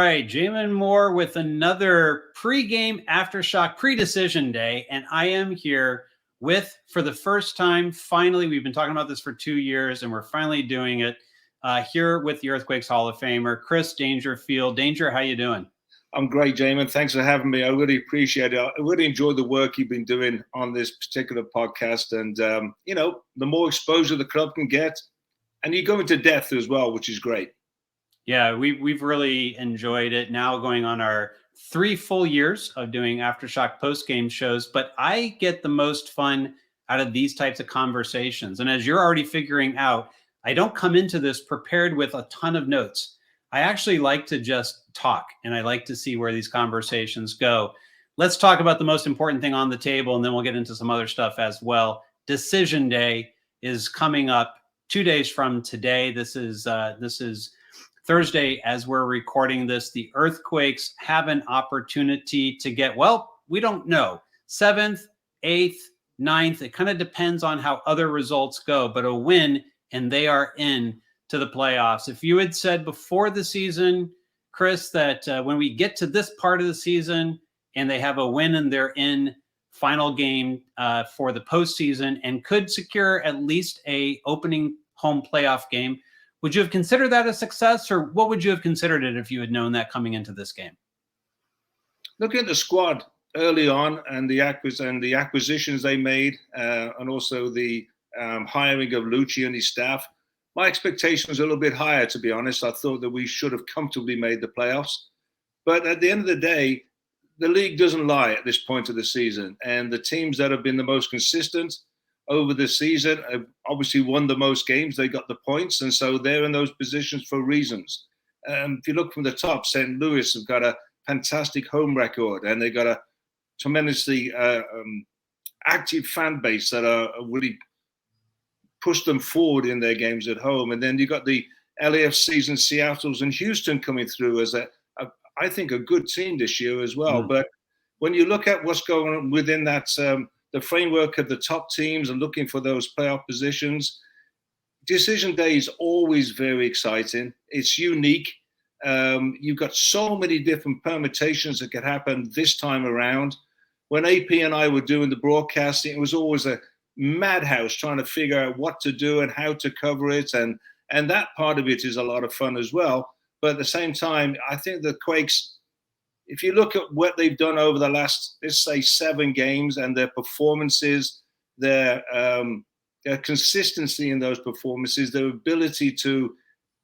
All right, Jamon Moore with another pre-game Aftershock pre-decision day, and I am here with, for the first time, finally, we've been talking about this for 2 years, and we're finally doing it, here with the Quakes Hall of Famer, Chris Dangerfield. Danger, how you doing? I'm great, Jamon. Thanks for having me. I really appreciate it. I really enjoyed the work you've been doing on this particular podcast, and, the more exposure the club can get, and you go into depth as well, which is great. Yeah, we've really enjoyed it. Now going on our 3 full years of doing Aftershock post-game shows, but I get the most fun out of these types of conversations. And as you're already figuring out, I don't come into this prepared with a ton of notes. I actually like to just talk, and I like to see where these conversations go. Let's talk about the most important thing on the table, and then we'll get into some other stuff as well. Decision Day is coming up 2 days from today. This is Thursday, as we're recording this. The Earthquakes have an opportunity to get, well, we don't know, 7th, 8th, 9th. It kind of depends on how other results go, but a win and they are in to the playoffs. If you had said before the season, Chris, that when we get to this part of the season and they have a win and they're in final game for the postseason and could secure at least a opening home playoff game, would you have considered that a success, or what would you have considered it if you had known that coming into this game? Looking at the squad early on and the acquisitions they made, and also the hiring of Lucci and his staff, my expectation was a little bit higher, to be honest. I thought that we should have comfortably made the playoffs. But at the end of the day, the league doesn't lie at this point of the season. And the teams that have been the most consistent over the season have obviously won the most games. They got the points, and so they're in those positions for reasons. If you look from the top, St. Louis have got a fantastic home record, and they've got a tremendously active fan base that are really push them forward in their games at home. And then you got the LAFCs and Seattle's and Houston coming through as I think, a good team this year as well. But when you look at what's going on within that the framework of the top teams and looking for those playoff positions, Decision Day is always very exciting. It's unique. You've got so many different permutations that could happen this time around. When AP and I were doing the broadcasting, it was always a madhouse trying to figure out what to do and how to cover it. And that part of it is a lot of fun as well. But at the same time, I think the Quakes, if you look at what they've done over the last, let's say, 7 games and their performances, their consistency in those performances, their ability to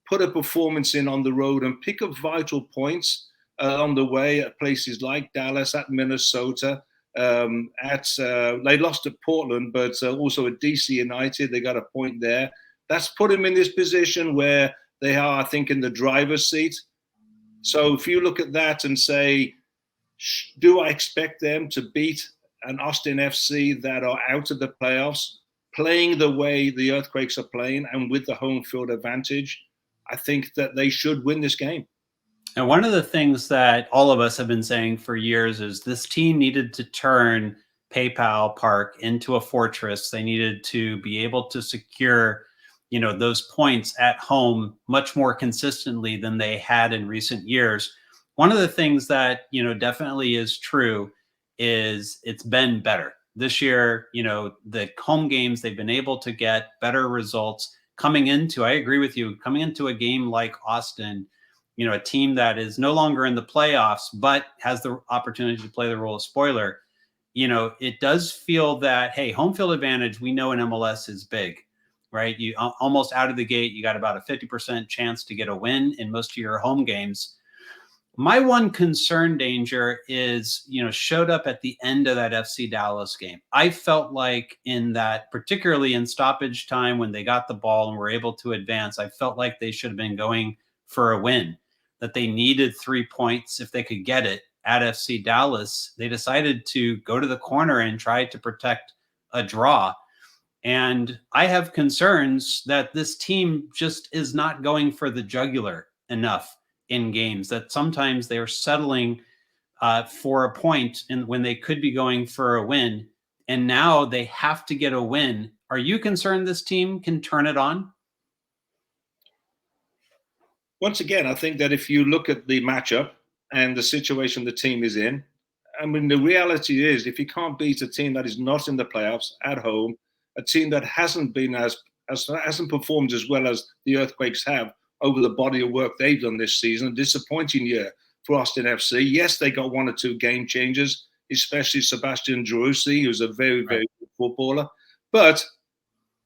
put a performance in on the road and pick up vital points on the way at places like Dallas, at Minnesota, they lost at Portland, but also at DC United, they got a point there. That's put them in this position where they are, I think, in the driver's seat. So if you look at that and say, do I expect them to beat an Austin FC that are out of the playoffs, playing the way the Earthquakes are playing and with the home field advantage? I think that they should win this game. And one of the things that all of us have been saying for years is this team needed to turn PayPal Park into a fortress. They needed to be able to secure those points at home much more consistently than they had in recent years. One of the things that, definitely is true is it's been better this year. The home games, they've been able to get better results coming into, I agree with you, coming into a game like Austin, a team that is no longer in the playoffs, but has the opportunity to play the role of spoiler. It does feel that, hey, home field advantage, we know in MLS is big. Right? You almost out of the gate, you got about a 50% chance to get a win in most of your home games. My one concern, Danger, is, showed up at the end of that FC Dallas game. I felt like in that, particularly in stoppage time when they got the ball and were able to advance, I felt like they should have been going for a win, that they needed 3 points if they could get it at FC Dallas. They decided to go to the corner and try to protect a draw. And I have concerns that this team just is not going for the jugular enough in games, that sometimes they're settling for a point when they could be going for a win. And now they have to get a win. Are you concerned this team can turn it on? once again, I think that if you look at the matchup and the situation the team is in, I mean, the reality is if you can't beat a team that is not in the playoffs at home, a team that hasn't been hasn't performed as well as the Earthquakes have over the body of work they've done this season, a disappointing year for Austin FC. Yes, they got one or two game changers, especially Sebastian Driussi, who's a very, very good footballer. But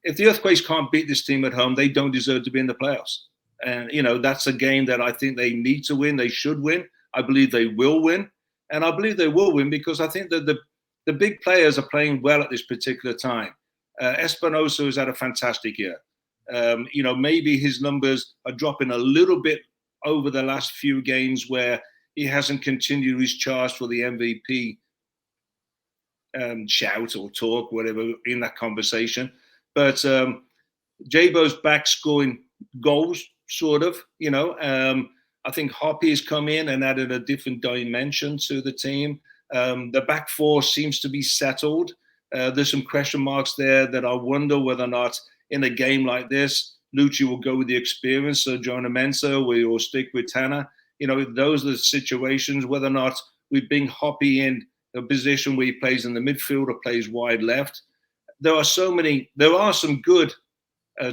if the Earthquakes can't beat this team at home, they don't deserve to be in the playoffs. And, you know, that's a game that I think they need to win. They should win. I believe they will win. And I believe they will win because I think that the big players are playing well at this particular time. Espinosa has had a fantastic year. You know, maybe his numbers are dropping a little bit over the last few games where he hasn't continued his charge for the MVP shout or talk, whatever, in that conversation. But Jabo's back scoring goals, sort of, you know. I think Hoppy has come in and added a different dimension to the team. The back four seems to be settled. There's some question marks there that I wonder whether or not in a game like this, Lucci will go with the experience of Jonah Mensah, we will stick with Tanner. You know, those are the situations, whether or not we bring Hoppy in a position where he plays in the midfield or plays wide left. There are some good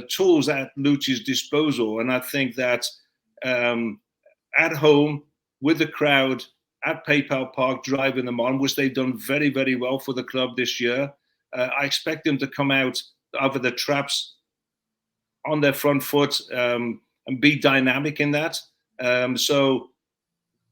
tools at Lucci's disposal. And I think that at home with the crowd at PayPal Park, driving them on, which they've done very, very well for the club this year. I expect them to come out over the traps on their front foot and be dynamic in that. So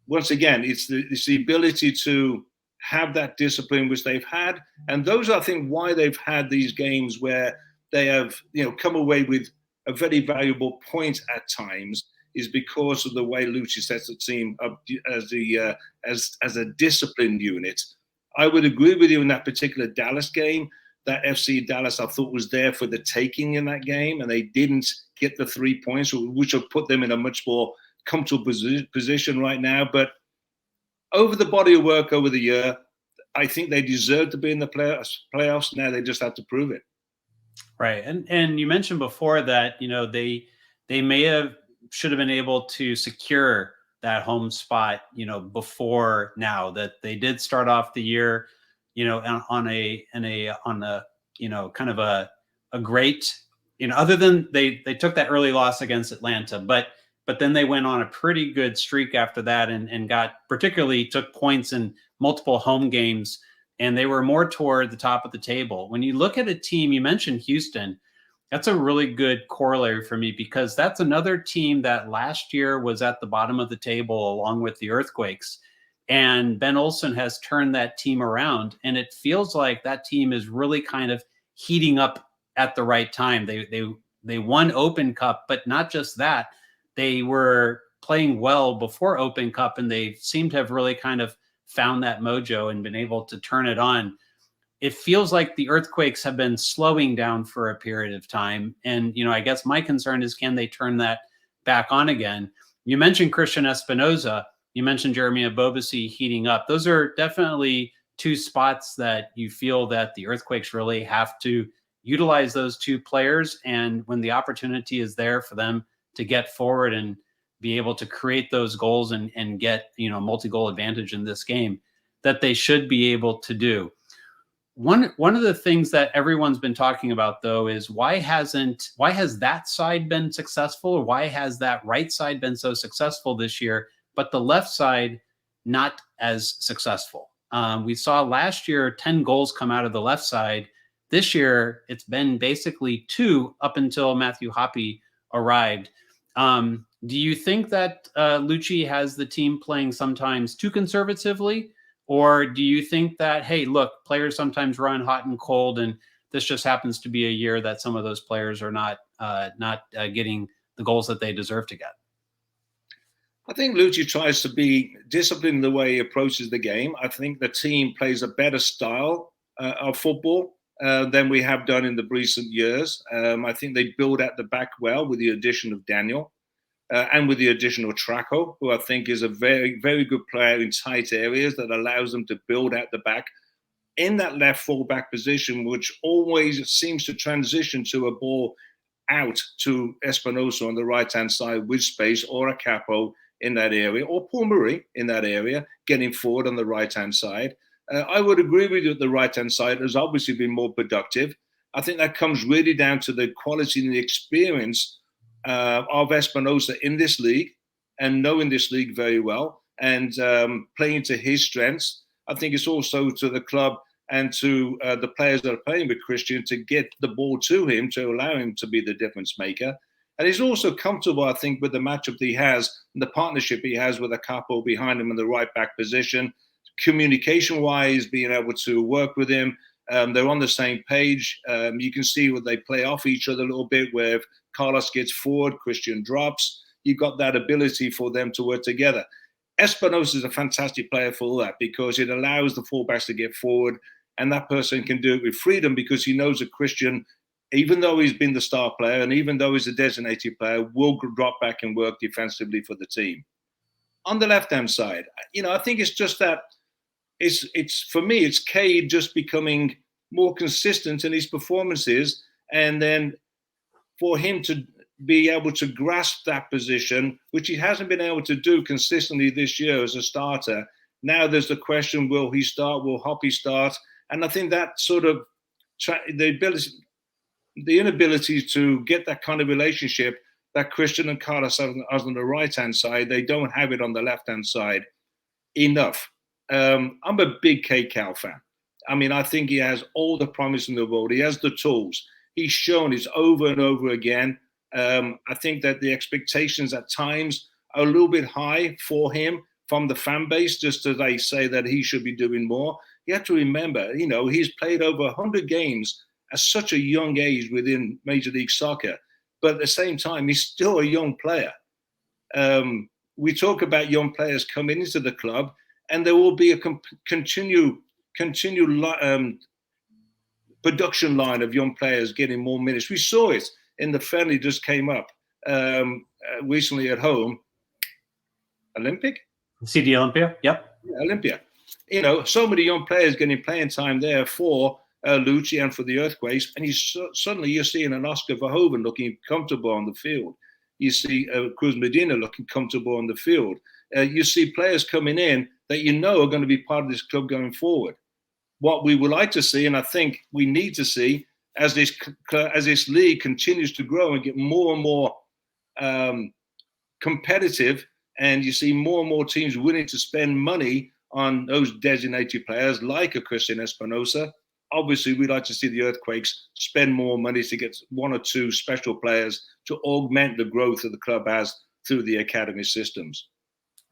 once again, it's the ability to have that discipline which they've had. And those are, I think, why they've had these games where they have, you know, come away with a very valuable point at times, is because of the way Lucci sets the team up as a disciplined unit. I would agree with you in that particular Dallas game. That FC Dallas, I thought, was there for the taking in that game, and they didn't get the 3 points, which will put them in a much more comfortable position right now. But over the body of work over the year, I think they deserve to be in the playoffs. Now they just have to prove it. Right. And you mentioned before that, you know, they should have been able to secure that home spot, you know, before now. That they did start off the year, you know, on a you know, kind of a great, you know, other than they took that early loss against Atlanta, but then they went on a pretty good streak after that and took points in multiple home games, and they were more toward the top of the table. When you look at a team, you mentioned Houston, that's a really good corollary for me, because that's another team that last year was at the bottom of the table along with the Earthquakes. And Ben Olsen has turned that team around, and it feels like that team is really kind of heating up at the right time. They won Open Cup, but not just that. They were playing well before Open Cup, and they seem to have really kind of found that mojo and been able to turn it on. It feels like the Earthquakes have been slowing down for a period of time. And, you know, I guess my concern is, can they turn that back on again? You mentioned Christian Espinoza. You mentioned Jeremy Abobasi heating up. Those are definitely two spots that you feel that the Earthquakes really have to utilize those two players. And when the opportunity is there for them to get forward and be able to create those goals and get, you know, multi-goal advantage in this game, that they should be able to do. One of the things that everyone's been talking about, though, is why has that side been successful, or why has that right side been so successful this year, but the left side not as successful? We saw last year 10 goals come out of the left side. This year, it's been basically 2 up until Matthew Hoppy arrived. Do you think that Lucci has the team playing sometimes too conservatively? Or do you think that, hey, look, players sometimes run hot and cold, and this just happens to be a year that some of those players are not getting the goals that they deserve to get? I think Lucci tries to be disciplined in the way he approaches the game. I think the team plays a better style of football than we have done in the recent years. I think they build at the back well with the addition of Daniel. And with the addition of Traco, who I think is a very, very good player in tight areas that allows them to build out the back in that left full-back position, which always seems to transition to a ball out to Espinosa on the right-hand side with space, or a Capo in that area, or Paul Murray in that area, getting forward on the right-hand side. I would agree with you that the right-hand side has obviously been more productive. I think that comes really down to the quality and the experience of Espinosa in this league, and knowing this league very well, and playing to his strengths. I think it's also to the club and to the players that are playing with Christian to get the ball to him, to allow him to be the difference maker. And he's also comfortable, I think, with the matchup that he has and the partnership he has with a Capo behind him in the right back position. Communication-wise, being able to work with him, they're on the same page. You can see where they play off each other a little bit, where if Carlos gets forward, Christian drops. You've got that ability for them to work together. Espinosa is a fantastic player for that, because it allows the fullbacks to get forward, and that person can do it with freedom, because he knows that Christian, even though he's been the star player and even though he's a designated player, will drop back and work defensively for the team. On the left-hand side, I think it's just that it's for me, it's Cade just becoming more consistent in his performances, and then for him to be able to grasp that position, which he hasn't been able to do consistently this year as a starter. Now there's the question, will he start? Will Hoppy start? And I think that sort of the inability to get that kind of relationship that Christian and Carlos have on the right-hand side, they don't have it on the left-hand side enough. I'm a big K-Cal fan. I mean, I think he has all the promise in the world. He has the tools. He's shown it over and over again. I think that the expectations at times are a little bit high for him from the fan base, just as they say that he should be doing more. You have to remember, he's played over 100 games at such a young age within Major League Soccer. But at the same time, he's still a young player. We talk about young players coming into the club, and there will be a continued production line of young players getting more minutes. We saw it in the friendly just came up recently at home. Olympic? CD Olympia, yep. Yeah, Olympia. So many young players getting playing time there for Lucci and for the Earthquakes, and suddenly you're seeing an Oscar Verhoeven looking comfortable on the field. You see Cruz Medina looking comfortable on the field. You see players coming in that are going to be part of this club going forward. What we would like to see, and I think we need to see, as this league continues to grow and get more and more competitive, and you see more and more teams willing to spend money on those designated players like a Christian Espinosa. Obviously, we'd like to see the Earthquakes spend more money to get one or two special players to augment the growth that the club has through the academy systems.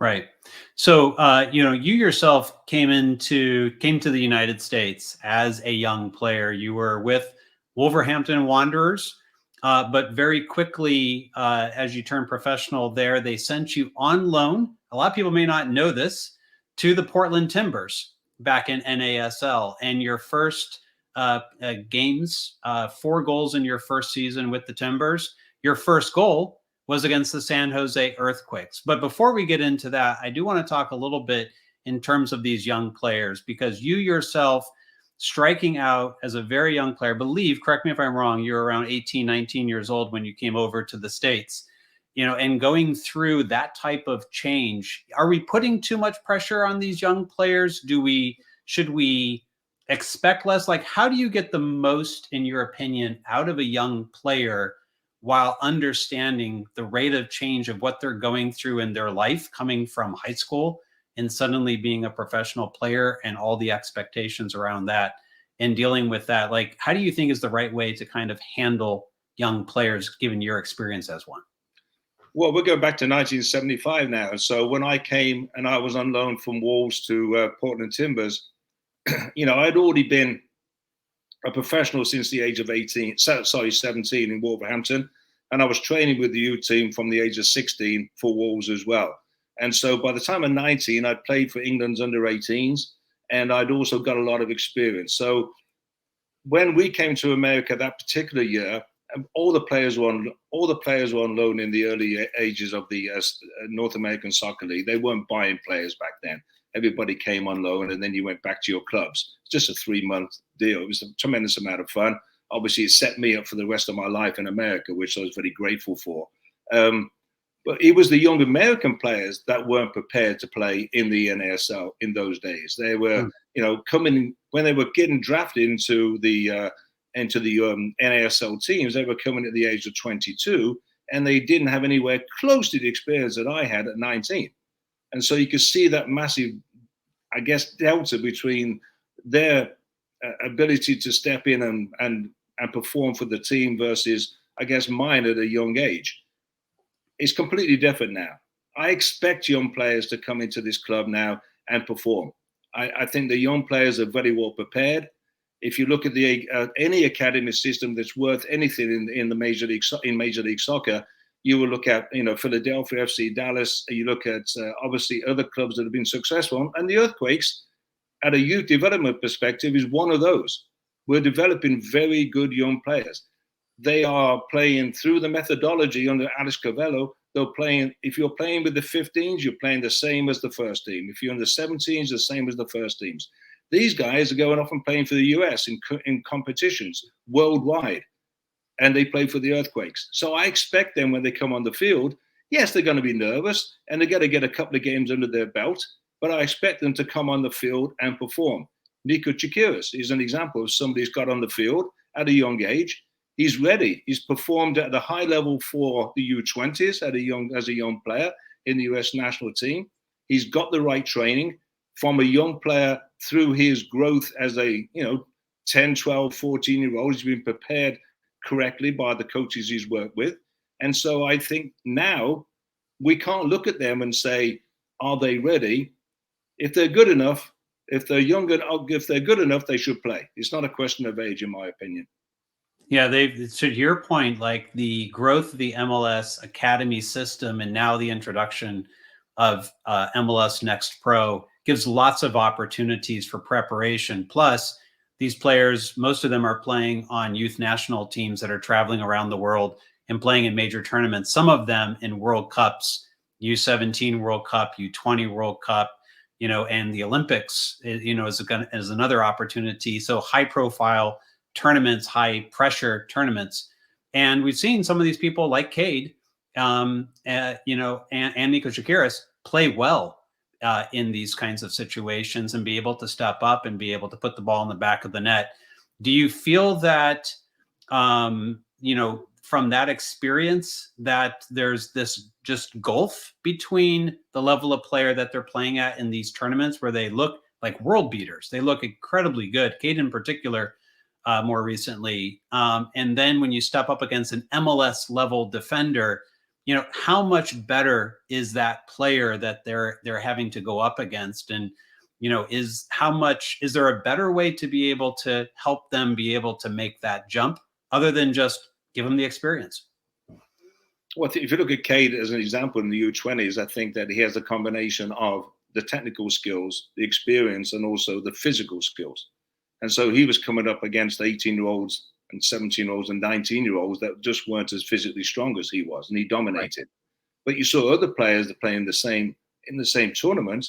Right. So, you yourself came to the United States as a young player. You were with Wolverhampton Wanderers, but very quickly, as you turned professional there, they sent you on loan. A lot of people may not know this, to the Portland Timbers back in NASL. And your first games, 4 goals in your first season with the Timbers. Your first goal was against the San Jose Earthquakes. But before we get into that, I do want to talk a little bit in terms of these young players, because you yourself, striking out as a very young player, correct me if I'm wrong, you're around 18, 19 years old when you came over to the States, and going through that type of change. Are we putting too much pressure on these young players? Should we expect less? Like, how do you get the most, in your opinion, out of a young player while understanding the rate of change of what they're going through in their life, coming from high school and suddenly being a professional player and all the expectations around that and dealing with that? Like, how do you think is the right way to kind of handle young players, given your experience as one? Well, we're going back to 1975 now. So when I came and I was on loan from Wolves to Portland Timbers, I'd already been a professional since the age of 17 in Wolverhampton. And I was training with the youth team from the age of 16 for Wolves as well. And so by the time of 19, I'd played for England's under 18s, and I'd also got a lot of experience. So when we came to America that particular year, all the players were on loan in the early ages of the North American Soccer League. They weren't buying players back then. Everybody came on loan, and then you went back to your clubs. It's just a 3-month deal. It was a tremendous amount of fun. obviously it set me up for the rest of my life in America, which I was very grateful for. But it was the young American players that weren't prepared to play in the NASL in those days. They were, coming when they were getting drafted into the NASL teams. They were coming at the age of 22, and they didn't have anywhere close to the experience that I had at 19. And so you could see that massive, I guess, delta between their ability to step in and perform for the team versus, I guess, mine at a young age. It's completely different now. I expect young players to come into this club now and perform. I think the young players are very well prepared. If you look at the any academy system that's worth anything in the Major League Soccer, you will look at Philadelphia FC, Dallas. You look at obviously other clubs that have been successful, and the Earthquakes, at a youth development perspective, is one of those. We're developing very good young players. They are playing through the methodology under Alex Cavello. They're playing, if you're playing with the 15s, you're playing the same as the first team. If you're in the 17s, the same as the first teams. These guys are going off and playing for the US in competitions worldwide, and they play for the Earthquakes. So I expect them when they come on the field, yes, they're going to be nervous, and they're going to get a couple of games under their belt, but I expect them to come on the field and perform. Nico Chikiris is an example of somebody who's got on the field at a young age. He's ready. He's performed at the high level for the U20s as a young player in the US national team. He's got the right training from a young player through his growth as a 10, 12, 14-year-old. He's been prepared correctly by the coaches he's worked with. And so I think now we can't look at them and say, are they ready? If they're good enough, if they're good enough, they should play. It's not a question of age, in my opinion. Yeah, to your point, like the growth of the MLS Academy system and now the introduction of MLS Next Pro gives lots of opportunities for preparation. Plus, these players, most of them are playing on youth national teams that are traveling around the world and playing in major tournaments. Some of them in World Cups, U17 World Cup, U20 World Cup, and the Olympics, is another opportunity. So high profile tournaments, high pressure tournaments. And we've seen some of these people like Cade, and Nico Chikiris play well in these kinds of situations and be able to step up and be able to put the ball in the back of the net. Do you feel that, from that experience, that there's this just gulf between the level of player that they're playing at in these tournaments where they look like world beaters? They look incredibly good. Cade in particular, more recently. And then when you step up against an MLS level defender, how much better is that player that they're having to go up against? And, is there a better way to be able to help them be able to make that jump other than just give them the experience? Well, if you look at Cade as an example in the U20s, I think that he has a combination of the technical skills, the experience, and also the physical skills. And so he was coming up against 18-year-olds and 17-year-olds and 19-year-olds that just weren't as physically strong as he was, and he dominated. Right. But you saw other players that play in the same tournament.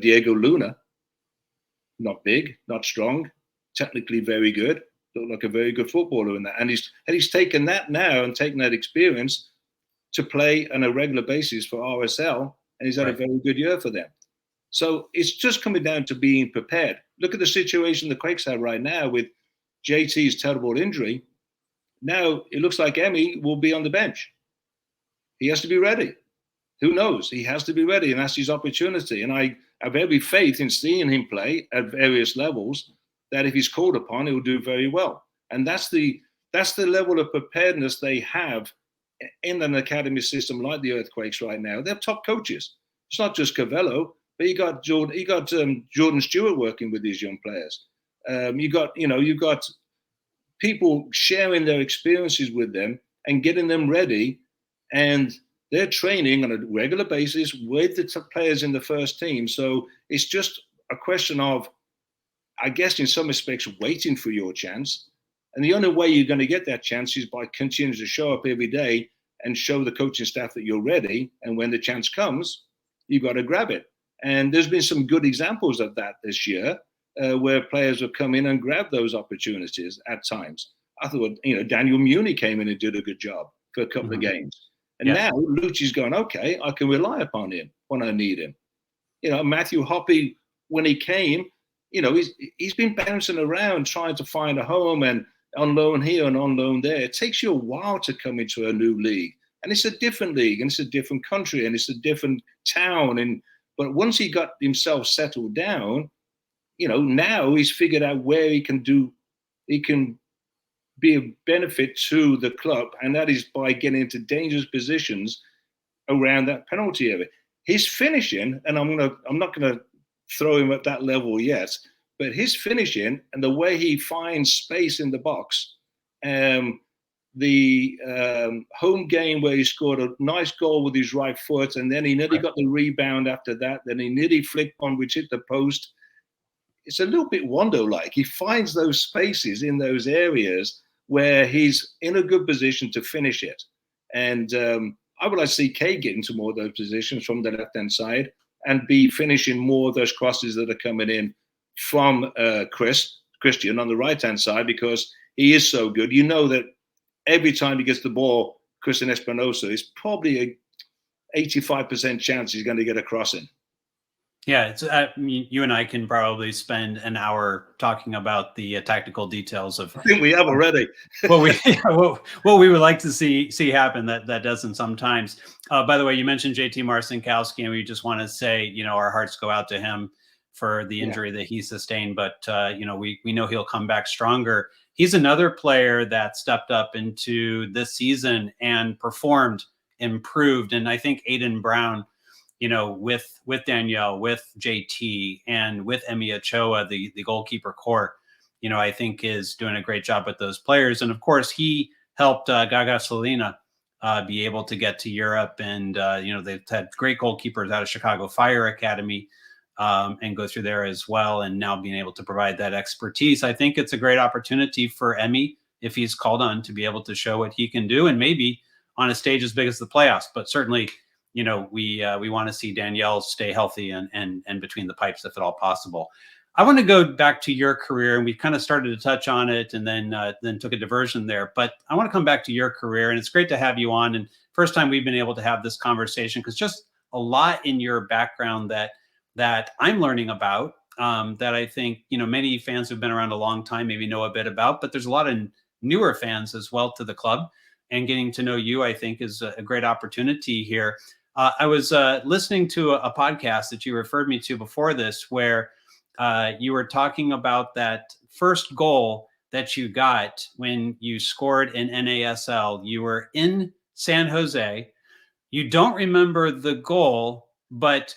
Diego Luna, not big, not strong, technically very good, looked like a very good footballer in that. And he's taken that now and taken that experience to play on a regular basis for RSL, and he's had a very good year for them. So it's just coming down to being prepared. Look at the situation the Quakes have right now with JT's terrible injury. Now it looks like Emmy will be on the bench. He has to be ready. Who knows? He has to be ready, and that's his opportunity. And I have every faith in seeing him play at various levels, that if he's called upon, he will do very well. And that's the level of preparedness they have in an academy system like the Earthquakes right now. They're top coaches. It's not just Cavello, but you got Jordan Stewart working with these young players. You've got people sharing their experiences with them and getting them ready, and they're training on a regular basis with the players in the first team. So it's just a question of, I guess, in some respects, waiting for your chance. And the only way you're going to get that chance is by continuing to show up every day and show the coaching staff that you're ready. And when the chance comes, you've got to grab it. And there's been some good examples of that this year, where players have come in and grabbed those opportunities at times. I thought, Daniel Muni came in and did a good job for a couple of games. And now Lucci's going, okay, I can rely upon him when I need him. Matthew Hoppe, when he came, he's been bouncing around trying to find a home and on loan here and on loan there. It takes you a while to come into a new league. And it's a different league, and it's a different country, and it's a different town. But once he got himself settled down, now he's figured out where he can be a benefit to the club, and that is by getting into dangerous positions around that penalty area. His finishing, and I'm not gonna throw him at that level yet, but his finishing and the way he finds space in the box, the home game where he scored a nice goal with his right foot, and then he nearly got the rebound after that, then he nearly flicked one which hit the post. It's a little bit Wando-like. He finds those spaces in those areas where he's in a good position to finish it. And I would like to see Kay get into more of those positions from the left-hand side and be finishing more of those crosses that are coming in from Christian on the right-hand side, because he is so good. That every time he gets the ball, Christian Espinosa is probably a 85% chance he's going to get a crossing. Yeah, it's you and I can probably spend an hour talking about the tactical details of. I think we have already. what we would like to see happen that doesn't sometimes. By the way, you mentioned JT Marcinkowski, and we just want to say, our hearts go out to him for the injury that he sustained. But we know he'll come back stronger. He's another player that stepped up into this season and performed, improved, and I think Aiden Brown, with Danielle, with JT, and with Emi Ochoa, the goalkeeper core, I think is doing a great job with those players. And of course, he helped Gaga Salina be able to get to Europe. And, they've had great goalkeepers out of Chicago Fire Academy and go through there as well. And now being able to provide that expertise, I think it's a great opportunity for Emi, if he's called on, to be able to show what he can do, and maybe on a stage as big as the playoffs. But certainly, we want to see Danielle stay healthy and between the pipes, if at all possible. I want to go back to your career, and we kind of started to touch on it, and then took a diversion there. But I want to come back to your career, and it's great to have you on. And first time we've been able to have this conversation, because just a lot in your background that I'm learning about, that I think many fans who've been around a long time maybe know a bit about, but there's a lot of newer fans as well to the club. And getting to know you, I think, is a great opportunity here. I was listening to a podcast that you referred me to before this, where you were talking about that first goal that you got when you scored in NASL. You were in San Jose. You don't remember the goal, but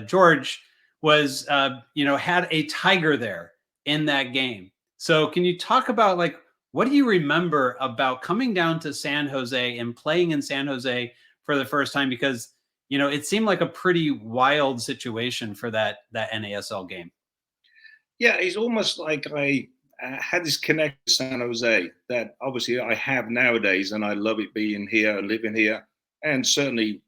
George was, had a tiger there in that game. So can you talk about what do you remember about coming down to San Jose and playing in San Jose for the first time? Because, it seemed like a pretty wild situation for that NASL game. Yeah, it's almost like I had this connection to San Jose that obviously I have nowadays, and I love it being here and living here, and certainly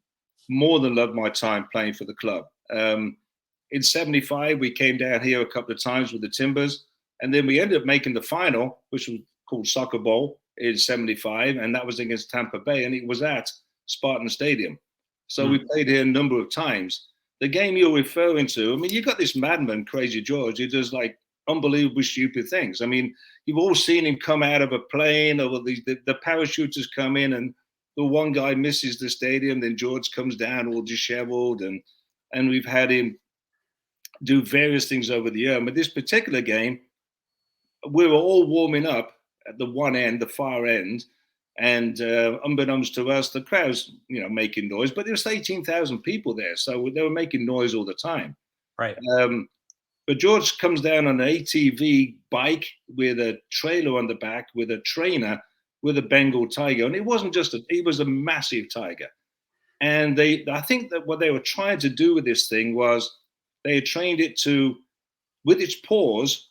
more than love my time playing for the club. In 75, we came down here a couple of times with the Timbers, and then we ended up making the final, which was called Soccer Bowl in 75, and that was against Tampa Bay, and it was at Spartan Stadium. So we played here a number of times. The game you're referring to, you got this madman, Crazy George, who does unbelievably stupid things. You've all seen him come out of a plane, or the parachuters come in, and the one guy misses the stadium, then George comes down all disheveled, and we've had him do various things over the year. But this particular game, we were all warming up at the one end, the far end, and unbeknownst to us, the crowd's making noise, but there was 18,000 people there, so they were making noise all the time. Right. But George comes down on an ATV bike with a trailer on the back, with a trainer, with a Bengal tiger, and it wasn't just he was a massive tiger. And I think that what they were trying to do with this thing was they had trained it to, with its paws,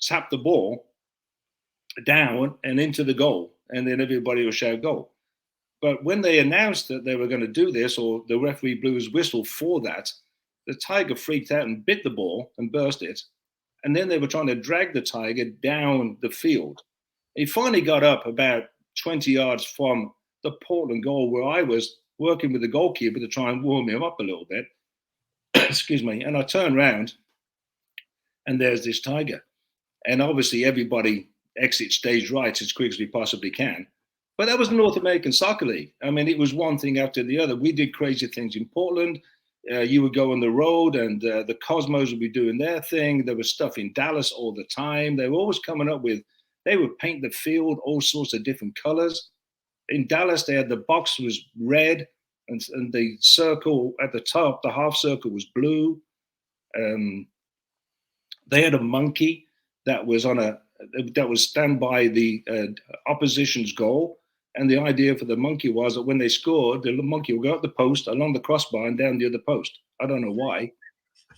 tap the ball down and into the goal, and then everybody will shout goal. But when they announced that they were going to do this, or the referee blew his whistle for that, the tiger freaked out and bit the ball and burst it. and then they were trying to drag the tiger down the field. He finally got up about 20 yards from the Portland goal where I was working with the goalkeeper to try and warm him up a little bit. Excuse me. And I turned around and there's this tiger. And obviously everybody exits stage right as quick as we possibly can. But that was the North American Soccer League. I mean, it was one thing after the other. We did crazy things in Portland. You would go on the road and the Cosmos would be doing their thing. There was stuff in Dallas all the time. They were always coming up with, they would paint the field all sorts of different colors. In Dallas, they had the box was red and the circle at the top, the half circle was blue. They had a monkey that was stand by the opposition's goal. And the idea for the monkey was that when they scored, the monkey would go up the post, along the crossbar, and down the other post. I don't know why,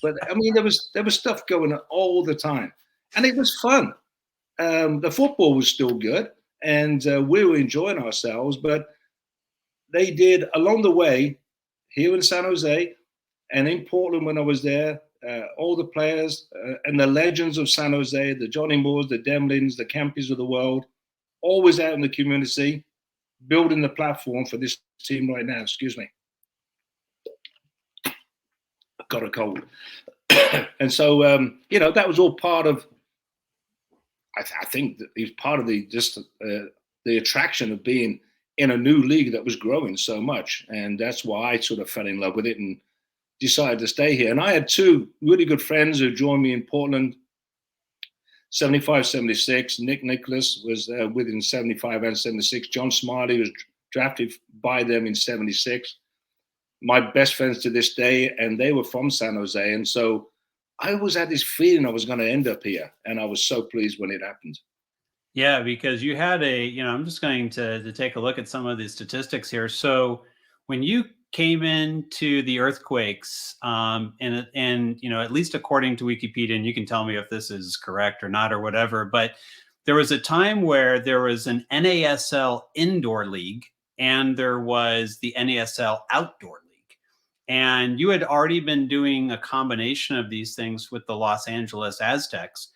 but I mean, there was stuff going on all the time, and it was fun. The football was still good, and we were enjoying ourselves. But they did along the way here in San Jose and in Portland when I was there. All the players and the legends of San Jose, the Johnny Moores, the Demlins, the Campies of the world, always out in the community, building the platform for this team right now. Excuse me. I've got a cold. And so, that was all part of, I think that it's part of the attraction of being in a new league that was growing so much. And that's why I sort of fell in love with it and decided to stay here. And I had two really good friends who joined me in Portland, 75, 76. Nick Nicholas was within 75 and 76. John Smiley was drafted by them in 76. My best friends to this day, and they were from San Jose. And so I always had this feeling I was going to end up here. And I was so pleased when it happened. Yeah, because you had I'm just going to take a look at some of the statistics here. So when you came into the Earthquakes, and at least according to Wikipedia, and you can tell me if this is correct or not or whatever, but there was a time where there was an NASL indoor league and there was the NASL outdoor league. And you had already been doing a combination of these things with the Los Angeles Aztecs.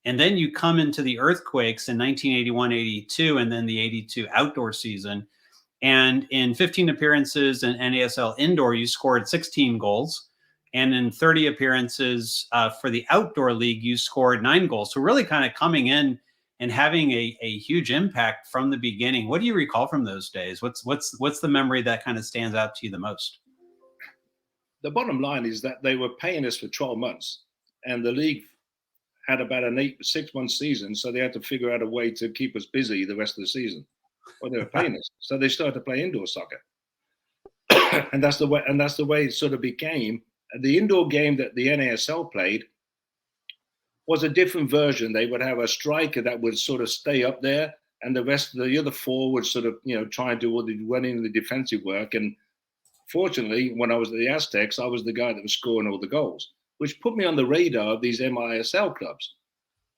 And then you come into the Earthquakes in 1981-82 and then the 82 outdoor season. And in 15 appearances in NASL indoor, you scored 16 goals. And in 30 appearances for the outdoor league, you scored 9 goals. So really kind of coming in and having a huge impact from the beginning. What do you recall from those days? What's the memory that kind of stands out to you the most? The bottom line is that they were paying us for 12 months and the league had about an 6-month season. So they had to figure out a way to keep us busy the rest of the season. Well, they were paying us. So they started to play indoor soccer. And that's the way it sort of became. The indoor game that the NASL played was a different version. They would have a striker that would sort of stay up there, and the rest of the other four would sort of, try and do all the running and the defensive work. And fortunately, when I was at the Aztecs, I was the guy that was scoring all the goals, which put me on the radar of these MISL clubs.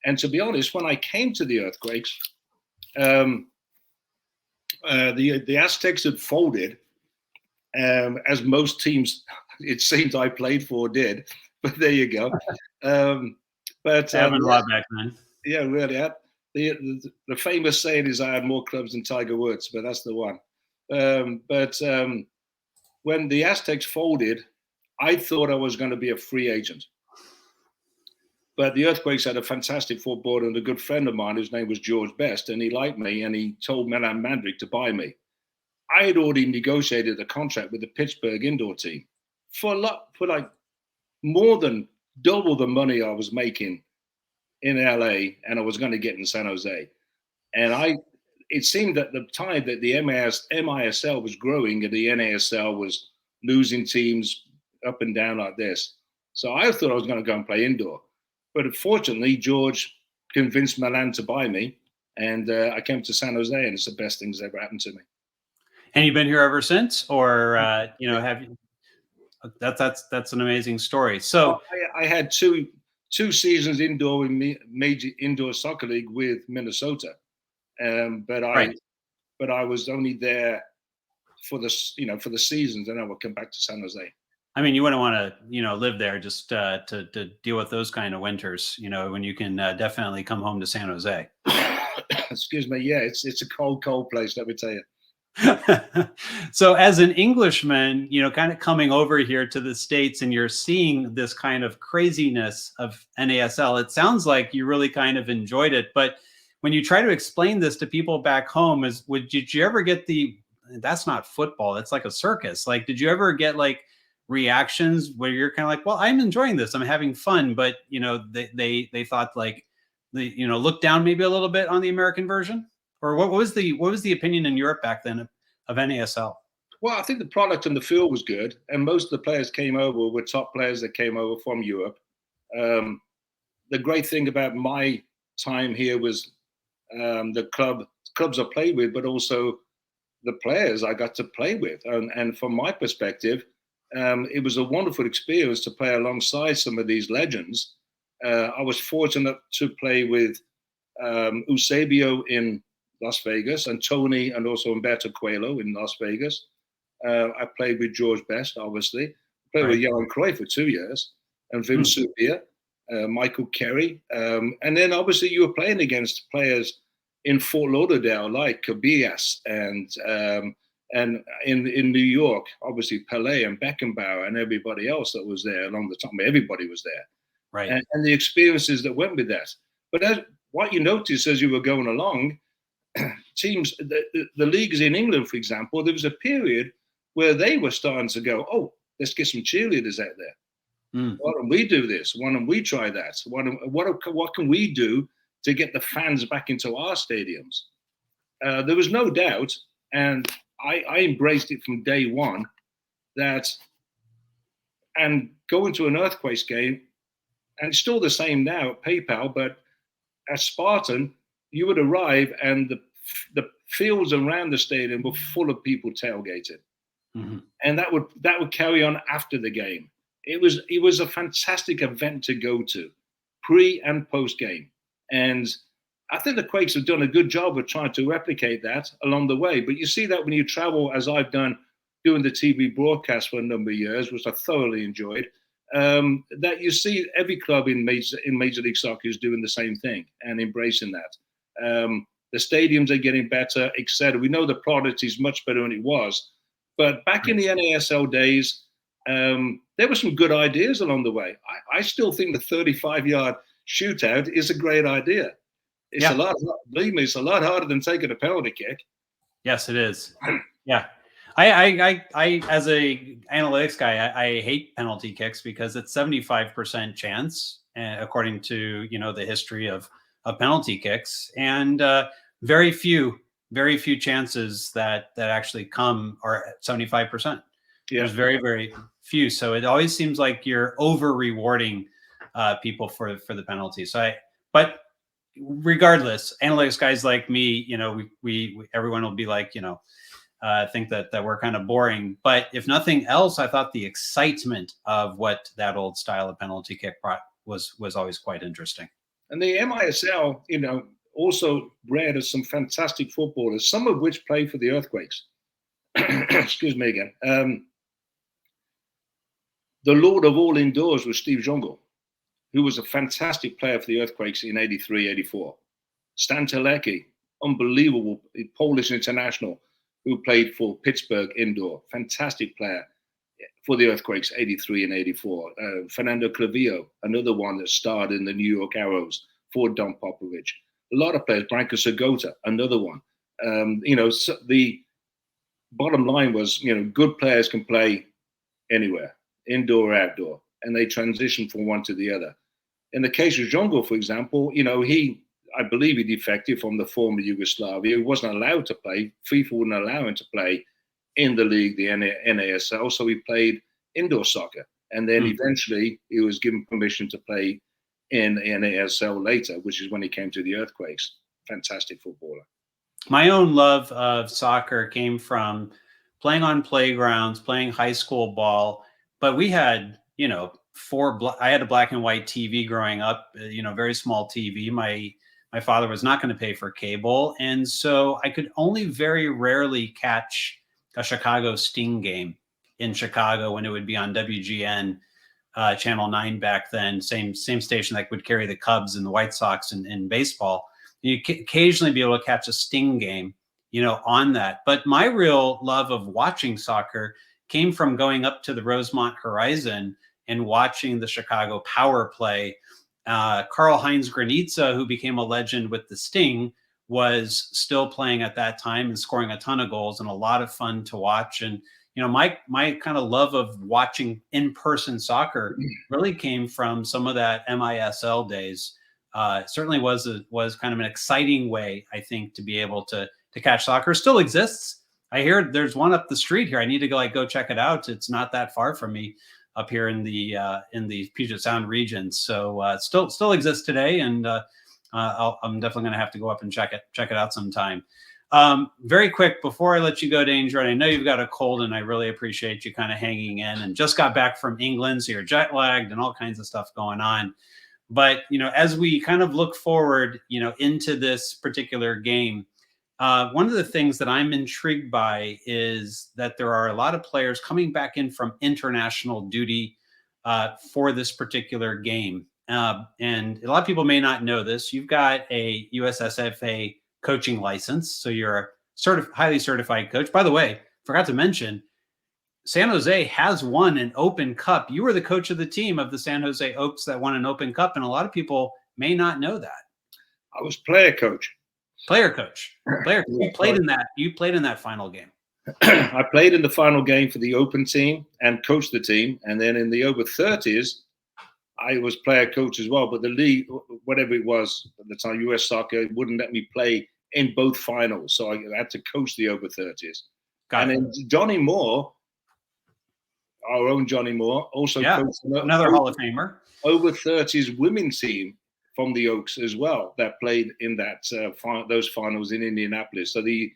And to be honest, when I came to the Earthquakes, the Aztecs had folded, as most teams, it seems I played for, did. But there you go. But happened a lot back then. Yeah, really. The famous saying is, "I had more clubs than Tiger Woods," but that's the one. But when the Aztecs folded, I thought I was going to be a free agent. But the Earthquakes had a fantastic footballer and a good friend of mine whose name was George Best, and he liked me, and he told Milan Mandrick to buy me. I had already negotiated a contract with the Pittsburgh indoor team for like more than double the money I was making in LA, and I was going to get in San Jose. And it seemed at the time that the MISL was growing and the NASL was losing teams up and down like this. So I thought I was going to go and play indoor. But unfortunately, George convinced Milan to buy me, and I came to San Jose, and it's the best thing that's ever happened to me. And you've been here ever since, or have you? That's an amazing story. So I had two seasons indoor in major indoor soccer league with Minnesota, but I was only there for the seasons, and I would come back to San Jose. I mean, you wouldn't want to, live there just to deal with those kind of winters, when you can definitely come home to San Jose. Excuse me. Yeah, it's a cold, cold place, let me tell you. So as an Englishman, kind of coming over here to the States and you're seeing this kind of craziness of NASL, it sounds like you really kind of enjoyed it. But when you try to explain this to people back home, did you ever get that's not football, it's like a circus. Like, did you ever get like reactions where you're kind of like, well, I'm enjoying this, I'm having fun, but they thought like look down maybe a little bit on the American version? Or what was the opinion in Europe back then of NASL? Well, I think the product on the field was good, and most of the players came over were top players that came over from Europe. The great thing about my time here was the clubs I played with, but also the players I got to play with. And from my perspective, it was a wonderful experience to play alongside some of these legends. I was fortunate to play with Eusebio in Las Vegas, and Tony, and also Humberto Coelho in Las Vegas. I played with George Best, obviously. I played with Johan Cruyff for 2 years, and Wim Soubier, Michael Carey. And then obviously you were playing against players in Fort Lauderdale like Cabillas, and in New York, obviously Pelé and Beckenbauer and everybody else that was there along the time. Everybody was there. Right. And the experiences that went with that. But what you noticed as you were going along, teams, the leagues in England, for example, there was a period where they were starting to go, oh, let's get some cheerleaders out there. Why don't we do this? Why don't we try that? What can we do to get the fans back into our stadiums? There was no doubt, and I embraced it from day one, and going to an Earthquakes game, and it's still the same now at PayPal, but at Spartan, you would arrive and the fields around the stadium were full of people tailgating. And that would carry on after the game. It was a fantastic event to go to, pre and post game. And I think the Quakes have done a good job of trying to replicate that along the way. But you see that when you travel, as I've done, doing the TV broadcast for a number of years, which I thoroughly enjoyed, that you see every club in Major League Soccer is doing the same thing and embracing that. The stadiums are getting better, etc. We know the product is much better than it was. But back in the NASL days, there were some good ideas along the way. I still think the 35-yard shootout is a great idea. It's believe me, it's a lot harder than taking a penalty kick. Yes, it is. Yeah. I as a analytics guy, I hate penalty kicks because it's 75% chance, according to the history of penalty kicks, and very few chances that actually come are 75%. There's very, very few. So it always seems like you're over rewarding people for the penalty. So but regardless, analytics guys like me, we everyone will be like, think that we're kind of boring. But if nothing else, I thought the excitement of what that old style of penalty kick brought was always quite interesting. And the MISL, also bred us some fantastic footballers, some of which played for the Earthquakes. Excuse me again. The Lord of all indoors was Steve Jongle, who was a fantastic player for the Earthquakes in 83, 84. Stan Telecki, unbelievable Polish international, who played for Pittsburgh indoor. Fantastic player for the Earthquakes, 83 and 84. Fernando Clavillo, another one that starred in the New York Arrows for Don Popovich. A lot of players, Branko Segota, another one. So the bottom line was, good players can play anywhere, indoor or outdoor, and they transition from one to the other. In the case of Jongle, for example, I believe he defected from the former Yugoslavia. He wasn't allowed to play. FIFA wouldn't allow him to play in the league, the NASL, so he played indoor soccer. And then eventually he was given permission to play in NASL later, which is when he came to the Earthquakes. Fantastic footballer. My own love of soccer came from playing on playgrounds, playing high school ball. But we had, I had a black and white TV growing up, very small TV. My father was not going to pay for cable. And so I could only very rarely catch a Chicago Sting game. in Chicago when it would be on WGN, Channel 9 back then, same station that would carry the Cubs and the White Sox in baseball. You occasionally be able to catch a Sting game, on that. But my real love of watching soccer came from going up to the Rosemont Horizon and watching the Chicago Power play. Karl-Heinz Granitza, who became a legend with the Sting, was still playing at that time and scoring a ton of goals, and a lot of fun to watch. And my kind of love of watching in-person soccer really came from some of that MISL days. Certainly was kind of an exciting way, I think, to be able to catch soccer. Still exists. I hear there's one up the street here. I need to go check it out. It's not that far from me up here in the Puget Sound region. So still exists today, and I'm definitely going to have to go up and check it out sometime. Very quick before I let you go, Danger, and I know you've got a cold, and I really appreciate you kind of hanging in, and just got back from England, so you're jet lagged and all kinds of stuff going on. But as we kind of look forward, into this particular game, one of the things that I'm intrigued by is that there are a lot of players coming back in from international duty for this particular game. And a lot of people may not know this. You've got a USSFA coaching license, so you're a highly certified coach. By the way, forgot to mention, San Jose has won an Open Cup. You were the coach of the team of the San Jose Oaks that won an Open Cup, and a lot of people may not know that. I was player coach. Player coach. You played in that. You played in that final game. I played in the final game for the Open team and coached the team, and then in the over 30s, I was player coach as well. But the league, whatever it was at the time, US Soccer wouldn't let me play in both finals, so I had to coach the over 30s. And then Johnny Moore, our own Johnny Moore, also coached another Hall of Famer, over 30s women's team from the Oaks as well that played in that those finals in Indianapolis. So the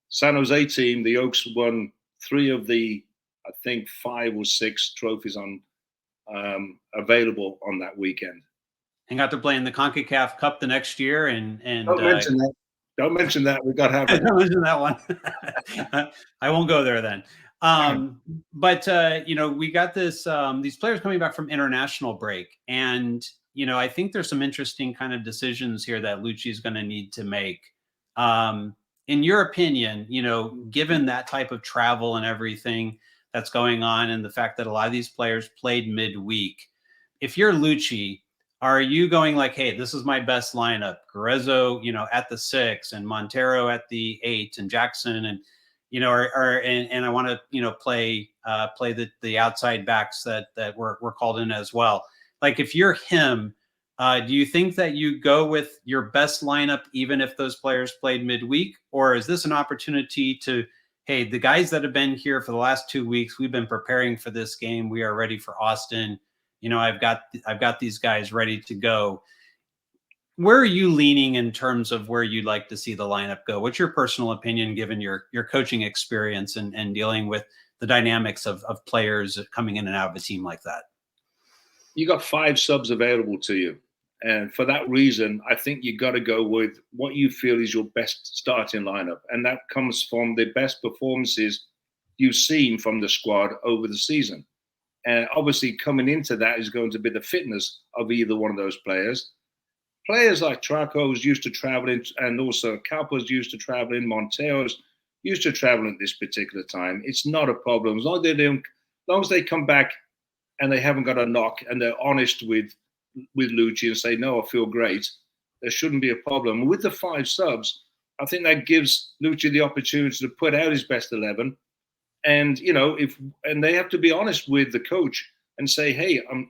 San Jose team, the Oaks won 3 of the, I think, 5 or 6 trophies on available on that weekend. And got to play in the CONCACAF Cup the next year. And don't mention that. Don't mention that. We got to have it. Don't mention that one. I won't go there then. But we got this these players coming back from international break, and I think there's some interesting kind of decisions here that Lucci is going to need to make. In your opinion, given that type of travel and everything that's going on, and the fact that a lot of these players played midweek, if you're Lucci, are you going like, hey, this is my best lineup, Guerrero, at the 6, and Montero at the 8, and Jackson, and and I want to play the outside backs that were called in as well. Like, if you're him, do you think that you go with your best lineup even if those players played midweek, or is this an opportunity to, hey, the guys that have been here for the last 2 weeks, we've been preparing for this game, we are ready for Austin. I've got these guys ready to go. Where are you leaning in terms of where you'd like to see the lineup go? What's your personal opinion, given your coaching experience and dealing with the dynamics of players coming in and out of a team like that? You got 5 subs available to you. And for that reason, I think you got to go with what you feel is your best starting lineup. And that comes from the best performances you've seen from the squad over the season. And obviously coming into that is going to be the fitness of either one of those players. Players like Traco's used to traveling, and also Calpo's used to traveling, Montero's used to traveling at this particular time. It's not a problem. As long as they come back and they haven't got a knock and they're honest with Lucci and say, no, I feel great, there shouldn't be a problem. With the 5 subs, I think that gives Lucci the opportunity to put out his best 11. And, and they have to be honest with the coach and say, hey, I'm,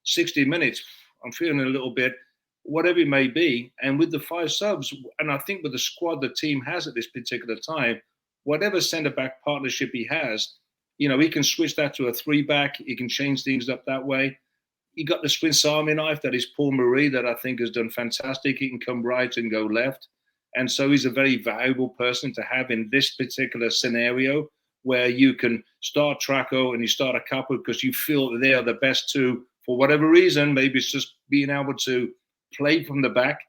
60 minutes, I'm feeling a little bit, whatever it may be. And with the 5 subs, and I think with the squad the team has at this particular time, whatever centre-back partnership he has, he can switch that to a 3-back. He can change things up that way. He got the Swiss Army knife, that is Paul Marie, that I think has done fantastic. He can come right and go left. And so he's a very valuable person to have in this particular scenario, where you can start Traco and you start a couple because you feel that they are the best 2 for whatever reason. Maybe it's just being able to play from the back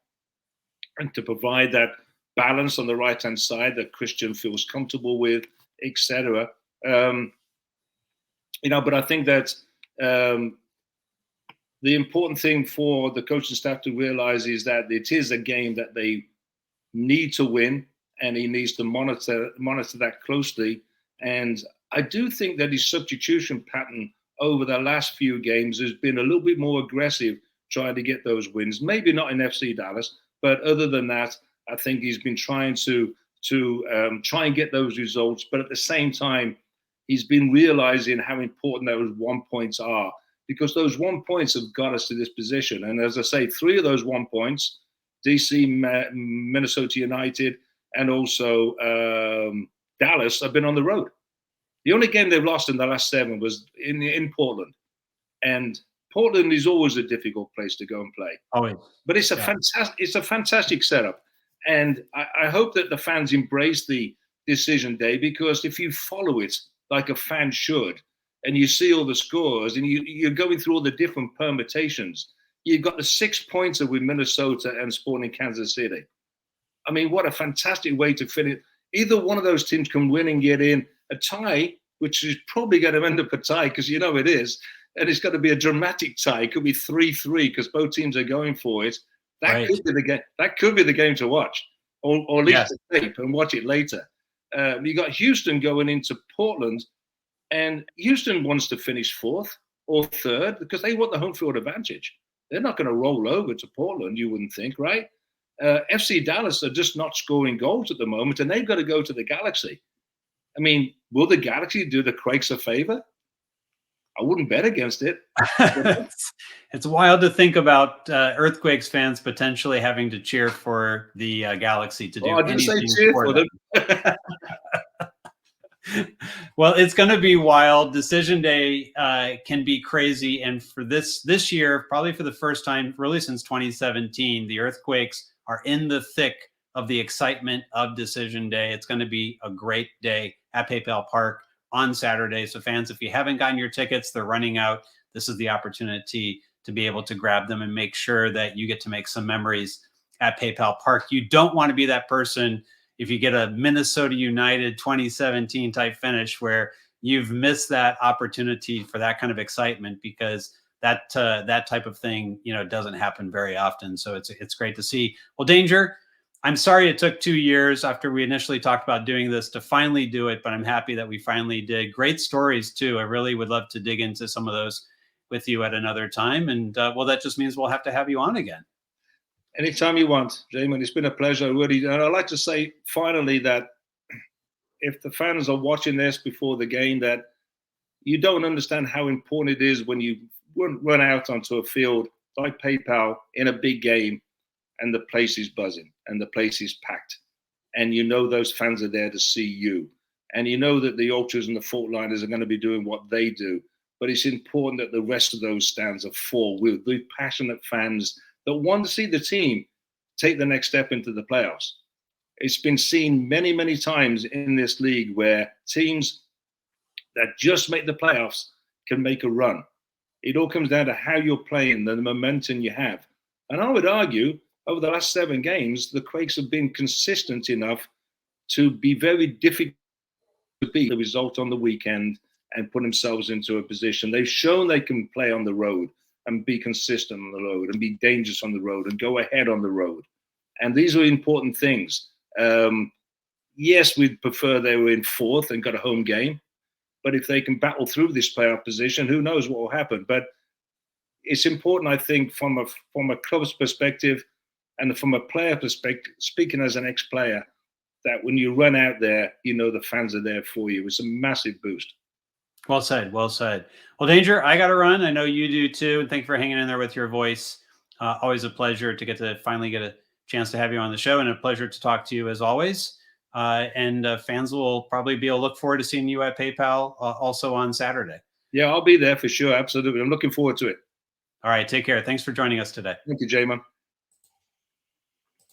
and to provide that balance on the right-hand side that Christian feels comfortable with, etc. But I think that the important thing for the coaching staff to realize is that it is a game that they need to win, and he needs to monitor that closely. And I do think that his substitution pattern over the last few games has been a little bit more aggressive, trying to get those wins. Maybe not in FC Dallas, but other than that, I think he's been trying to try and get those results. But at the same time, he's been realizing how important those 1 points are, because those 1 points have got us to this position. And as I say, 3 of those 1 points, DC, Minnesota United, and also Dallas, have been on the road. The only game they've lost in the last 7 was in Portland. And Portland is always a difficult place to go and play. Always. But it's a fantastic setup. And I hope that the fans embrace the decision day, because if you follow it like a fan should, and you see all the scores, and you're going through all the different permutations, you've got the 6 pointer with Minnesota and Sporting Kansas City. I mean, what a fantastic way to finish. Either one of those teams can win and get in. A tie, which is probably going to end up a tie, because it is, and it's going to be a dramatic tie. It could be 3-3 because both teams are going for it. That could be the game. That could be the game to watch, or at least the tape and watch it later. You got Houston going into Portland, and Houston wants to finish 4th or 3rd because they want the home field advantage. They're not going to roll over to Portland, you wouldn't think, right? FC Dallas are just not scoring goals at the moment, and they've got to go to the Galaxy. I mean, will the Galaxy do the Quakes a favor? I wouldn't bet against it. It's wild to think about Earthquakes fans potentially having to cheer for the Galaxy to do anything for them. Well, it's going to be wild. Decision day can be crazy. And for this year, probably for the first time, really since 2017, the Earthquakes are in the thick of the excitement of Decision Day. It's going to be a great day at PayPal Park on Saturday. So fans, if you haven't gotten your tickets, they're running out. This is the opportunity to be able to grab them and make sure that you get to make some memories at PayPal Park. You don't want to be that person if you get a Minnesota United 2017 type finish where you've missed that opportunity for that kind of excitement, because that type of thing, doesn't happen very often. So it's great to see. Well, Danger, I'm sorry it took 2 years after we initially talked about doing this to finally do it, but I'm happy that we finally did. Great stories too. I really would love to dig into some of those with you at another time. And well, that just means we'll have to have you on again. Anytime you want, Jamon. It's been a pleasure, really. And I'd like to say finally that if the fans are watching this before the game, that you don't understand how important it is when you run out onto a field like PayPal in a big game, and the place is buzzing and the place is packed, and those fans are there to see you, and that the ultras and the fault liners are going to be doing what they do. But it's important that the rest of those stands are full with the passionate fans that want to see the team take the next step into the playoffs. It's been seen many, many times in this league where teams that just make the playoffs can make a run. It all comes down to how you're playing, the momentum you have. And I would argue, over the last 7 games, the Quakes have been consistent enough to be very difficult to beat the result on the weekend and put themselves into a position. They've shown they can play on the road and be consistent on the road and be dangerous on the road and go ahead on the road. And these are important things. Yes, we'd prefer they were in 4th and got a home game. But if they can battle through this playoff position, who knows what will happen. But it's important, I think, from a club's perspective and from a player perspective, speaking as an ex-player, that when you run out there, the fans are there for you. It's a massive boost. Well said. Well said. Well, Danger, I got to run. I know you do too. And thank you for hanging in there with your voice. Always a pleasure to finally get a chance to have you on the show, and a pleasure to talk to you as always. And fans will probably be able to look forward to seeing you at PayPal also on Saturday. Yeah, I'll be there for sure. Absolutely. I'm looking forward to it. All right. Take care. Thanks for joining us today. Thank you, Jamon.